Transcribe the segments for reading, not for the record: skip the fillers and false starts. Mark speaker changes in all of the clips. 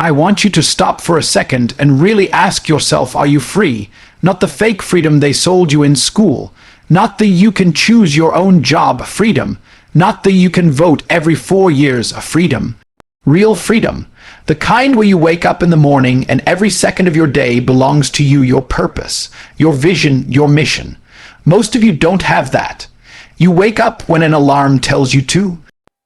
Speaker 1: I want you to stop for a second and really ask yourself, are you free? Not the fake freedom they sold you in school. Not the you can choose your own job freedom. Not the you can vote every 4 years freedom. Real freedom. The kind where you wake up in the morning and every second of your day belongs to you, your purpose, your vision, your mission. Most of you don't have that. You wake up when an alarm tells you to.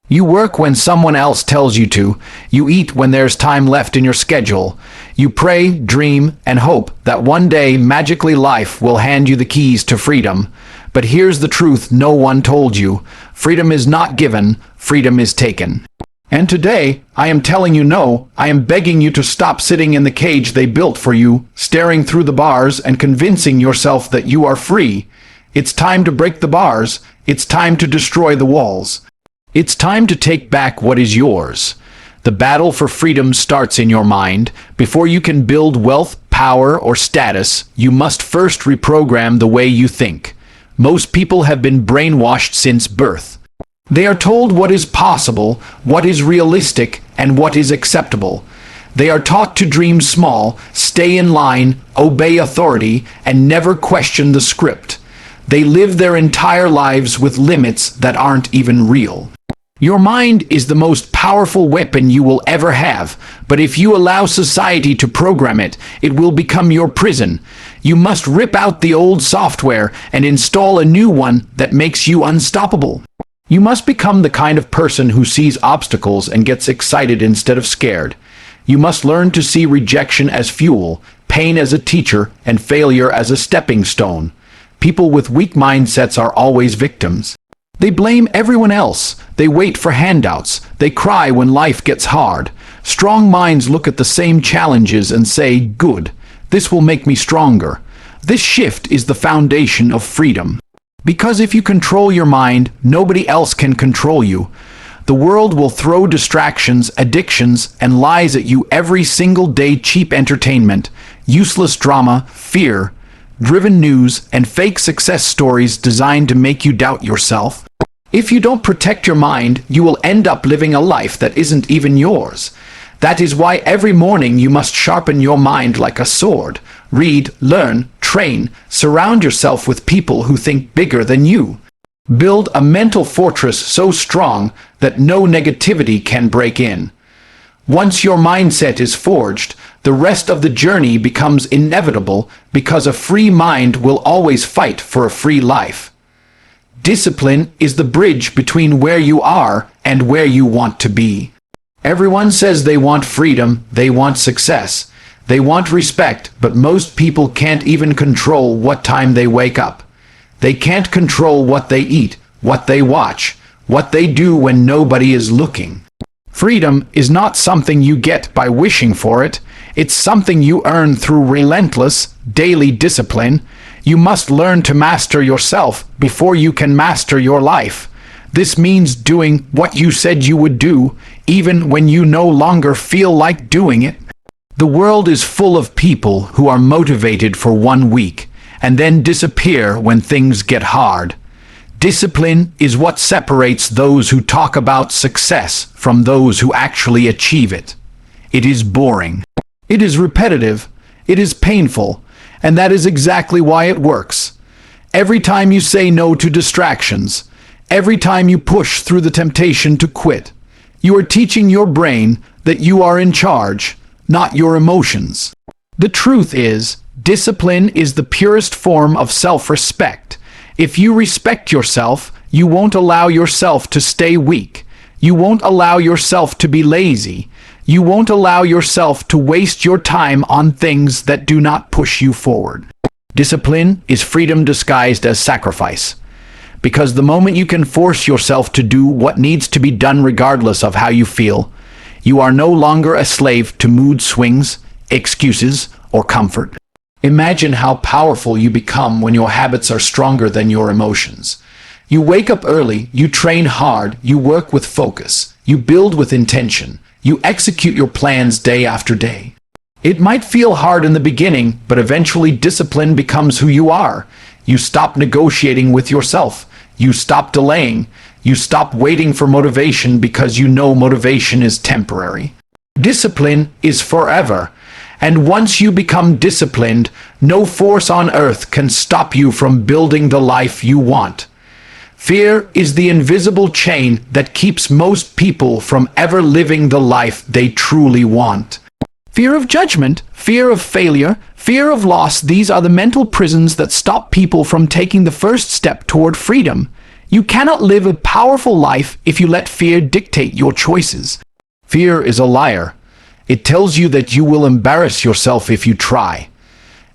Speaker 1: You work when someone else tells you to. You eat when there's time left in your schedule. You pray, dream, and hope that one day magically life will hand you the keys to freedom. But here's the truth no one told you. Freedom is not given, freedom is taken. And today, I am telling you no, I am begging you to stop sitting in the cage they built for you, staring through the bars and convincing yourself that you are free. It's time to break the bars. It's time to destroy the walls. It's time to take back what is yours. The battle for freedom starts in your mind. Before you can build wealth, power, or status, you must first reprogram the way you think. Most people have been brainwashed since birth. They are told what is possible, what is realistic, and what is acceptable. They are taught to dream small, stay in line, obey authority, and never question the script. They live their entire lives with limits that aren't even real. Your mind is the most powerful weapon you will ever have, but if you allow society to program it, it will become your prison. You must rip out the old software and install a new one that makes you unstoppable. You must become the kind of person who sees obstacles and gets excited instead of scared. You must learn to see rejection as fuel, pain as a teacher, and failure as a stepping stone. People with weak mindsets are always victims. They blame everyone else. They wait for handouts. They cry when life gets hard. Strong minds look at the same challenges and say, good, this will make me stronger. This shift is the foundation of freedom. Because if you control your mind, nobody else can control you. The world will throw distractions, addictions, and lies at you every single day. Cheap entertainment, useless drama, fear, driven news, and fake success stories designed to make you doubt yourself. If you don't protect your mind, you will end up living a life that isn't even yours. That is why every morning you must sharpen your mind like a sword. Read, learn, train, surround yourself with people who think bigger than you. Build a mental fortress so strong that no negativity can break in. Once your mindset is forged, the rest of the journey becomes inevitable because a free mind will always fight for a free life. Discipline is the bridge between where you are and where you want to be. Everyone says they want freedom, they want success, they want respect, but most people can't even control what time they wake up. They can't control what they eat, what they watch, what they do when nobody is looking. Freedom is not something you get by wishing for it. It's something you earn through relentless, daily discipline. You must learn to master yourself before you can master your life. This means doing what you said you would do, even when you no longer feel like doing it. The world is full of people who are motivated for 1 week and then disappear when things get hard. Discipline is what separates those who talk about success from those who actually achieve it. It is boring. It is repetitive. It is painful. And that is exactly why it works. Every time you say no to distractions, every time you push through the temptation to quit, you are teaching your brain that you are in charge, not your emotions. The truth is, discipline is the purest form of self-respect. If you respect yourself, you won't allow yourself to stay weak. You won't allow yourself to be lazy. You won't allow yourself to waste your time on things that do not push you forward. Discipline is freedom disguised as sacrifice. Because the moment you can force yourself to do what needs to be done regardless of how you feel, you are no longer a slave to mood swings, excuses, or comfort. Imagine how powerful you become when your habits are stronger than your emotions. You wake up early, you train hard, you work with focus, you build with intention, you execute your plans day after day. It might feel hard in the beginning, but eventually discipline becomes who you are. You stop negotiating with yourself. You stop delaying. You stop waiting for motivation because you know motivation is temporary. Discipline is forever. And once you become disciplined, no force on earth can stop you from building the life you want. Fear is the invisible chain that keeps most people from ever living the life they truly want. Fear of judgment, fear of failure, fear of loss, these are the mental prisons that stop people from taking the first step toward freedom. You cannot live a powerful life if you let fear dictate your choices. Fear is a liar. It tells you that you will embarrass yourself if you try.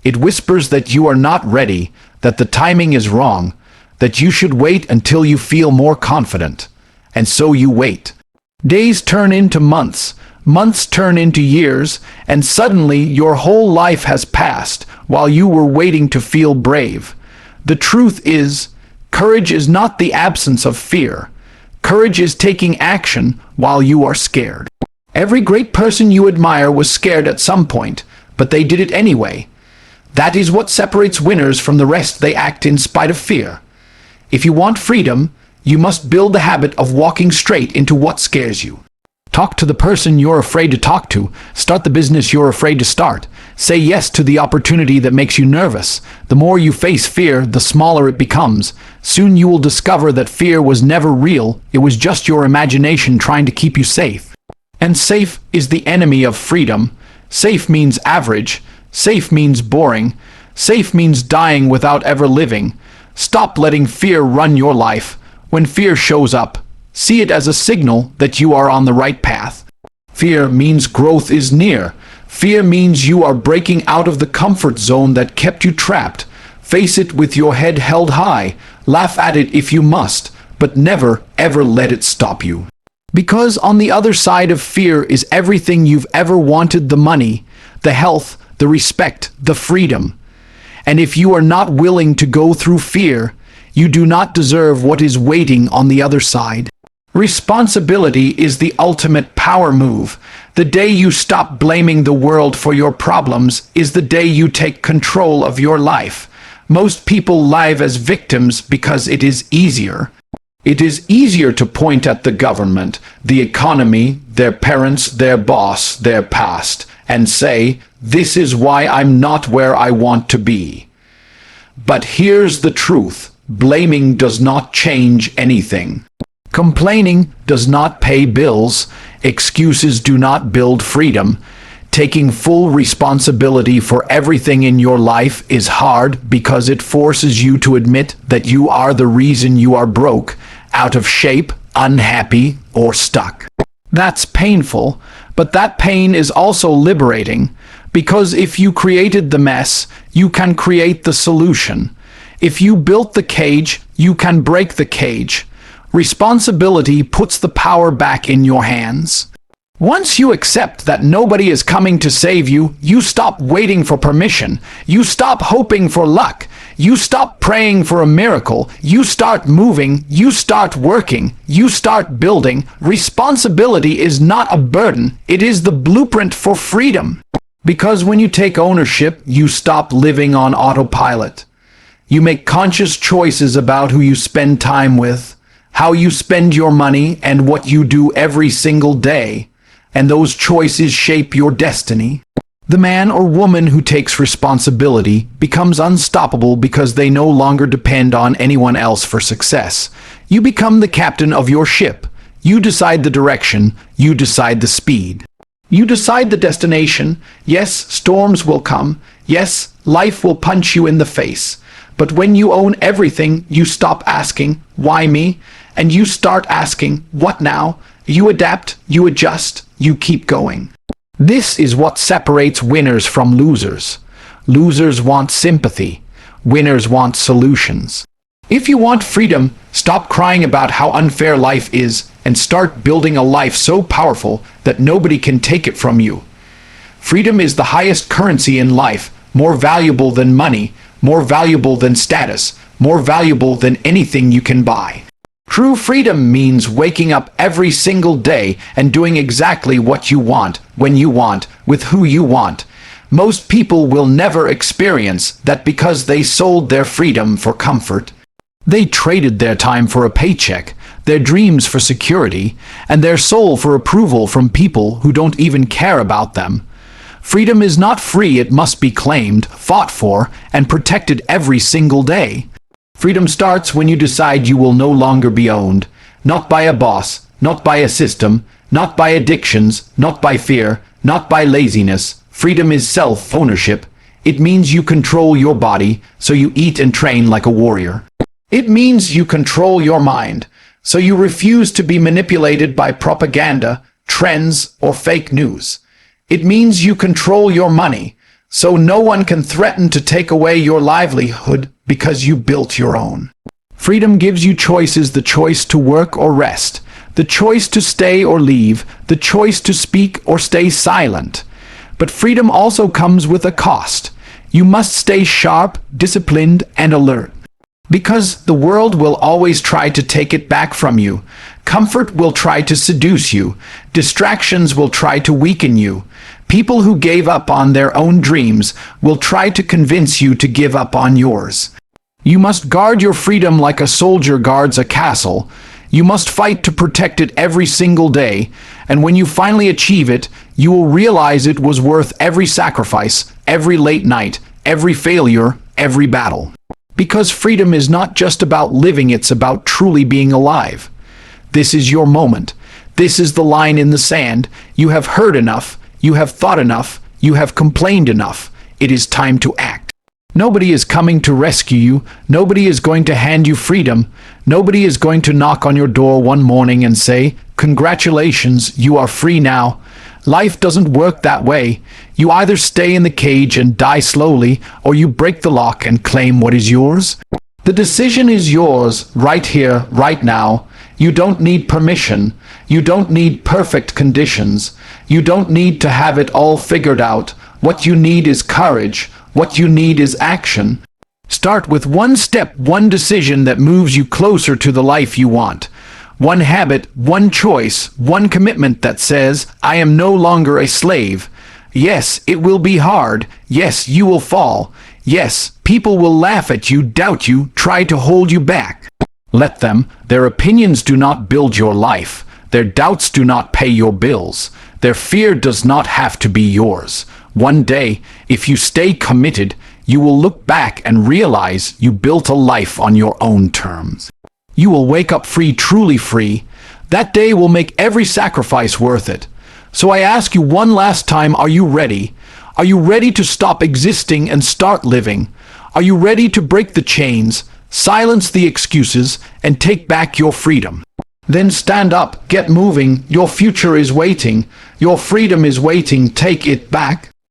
Speaker 1: It whispers that you are not ready, that the timing is wrong, that you should wait until you feel more confident. And so you wait. Days turn into months, months turn into years, and suddenly your whole life has passed while you were waiting to feel brave. The truth is, courage is not the absence of fear. Courage is taking action while you are scared. Every great person you admire was scared at some point, but they did it anyway. That is what separates winners from the rest. They act in spite of fear. If you want freedom, you must build the habit of walking straight into what scares you. Talk to the person you're afraid to talk to. Start the business you're afraid to start. Say yes to the opportunity that makes you nervous. The more you face fear, the smaller it becomes. Soon you will discover that fear was never real. It was just your imagination trying to keep you safe. And safe is the enemy of freedom. Safe means average. Safe means boring. Safe means dying without ever living. Stop letting fear run your life. When fear shows up, see it as a signal that you are on the right path. Fear means growth is near. Fear means you are breaking out of the comfort zone that kept you trapped. Face it with your head held high. Laugh at it if you must, but never, ever let it stop you. Because on the other side of fear is everything you've ever wanted: the money, the health, the respect, the freedom. And if you are not willing to go through fear, you do not deserve what is waiting on the other side. Responsibility is the ultimate power move. The day you stop blaming the world for your problems is the day you take control of your life. Most people live as victims because it is easier. It is easier to point at the government, the economy, their parents, their boss, their past, and say, "This is why I'm not where I want to be." But here's the truth: blaming does not change anything. Complaining does not pay bills. Excuses do not build freedom. Taking full responsibility for everything in your life is hard because it forces you to admit that you are the reason you are broke, out of shape, unhappy, or stuck. That's painful, but that pain is also liberating, because if you created the mess, you can create the solution. If you built the cage, you can break the cage. Responsibility puts the power back in your hands. Once you accept that nobody is coming to save you, you stop waiting for permission. You stop hoping for luck. You stop praying for a miracle. You start moving. You start working. You start building. Responsibility is not a burden. It is the blueprint for freedom. Because when you take ownership, you stop living on autopilot. You make conscious choices about who you spend time with, how you spend your money, and what you do every single day. And those choices shape your destiny. The man or woman who takes responsibility becomes unstoppable because they no longer depend on anyone else for success. You become the captain of your ship. You decide the direction. You decide the speed. You decide the destination. Yes, storms will come. Yes, life will punch you in the face. But when you own everything, you stop asking, "Why me?" and you start asking, "What now?" You adapt, you adjust, you keep going. This is what separates winners from losers. Losers want sympathy. Winners want solutions. If you want freedom, stop crying about how unfair life is and start building a life so powerful that nobody can take it from you. Freedom is the highest currency in life, more valuable than money, more valuable than status, more valuable than anything you can buy. True freedom means waking up every single day and doing exactly what you want, when you want, with who you want. Most people will never experience that because they sold their freedom for comfort. They traded their time for a paycheck. their dreams for security, and their soul for approval from people who don't even care about them. Freedom is not free, it must be claimed, fought for, and protected every single day. Freedom starts when you decide you will no longer be owned, not by a boss, not by a system, not by addictions, not by fear, not by laziness. Freedom is self-ownership. It means you control your body, so you eat and train like a warrior. It means you control your mind, so you refuse to be manipulated by propaganda, trends, or fake news. It means you control your money, so no one can threaten to take away your livelihood because you built your own. Freedom gives you choices: the choice to work or rest, the choice to stay or leave, the choice to speak or stay silent. But freedom also comes with a cost. You must stay sharp, disciplined, and alert. Because the world will always try to take it back from you. Comfort will try to seduce you. Distractions will try to weaken you. People who gave up on their own dreams will try to convince you to give up on yours. You must guard your freedom like a soldier guards a castle. You must fight to protect it every single day, and when you finally achieve it, you will realize it was worth every sacrifice, every late night, every failure, every battle. Because freedom is not just about living, it's about truly being alive. This is your moment. This is the line in the sand. You have heard enough. You have thought enough. You have complained enough. It is time to act. Nobody is coming to rescue you. Nobody is going to hand you freedom. Nobody is going to knock on your door one morning and say, "Congratulations, you are free now." Life doesn't work that way. You either stay in the cage and die slowly, or you break the lock and claim what is yours. The decision is yours, right here, right now. You don't need permission. You don't need perfect conditions. You don't need to have it all figured out. What you need is courage. What you need is action. Start with one step, one decision that moves you closer to the life you want. One habit, one choice, one commitment that says, "I am no longer a slave." Yes, it will be hard. Yes, you will fall. Yes, people will laugh at you, doubt you, try to hold you back. Let them. Their opinions do not build your life. Their doubts do not pay your bills. Their fear does not have to be yours. One day, if you stay committed, you will look back and realize you built a life on your own terms. You will wake up free, truly free. That day will make every sacrifice worth it. So I ask you one last time, are you ready? Are you ready to stop existing and start living? Are you ready to break the chains, silence the excuses, and take back your freedom? Then stand up, get moving. Your future is waiting. Your freedom is waiting. Take it back.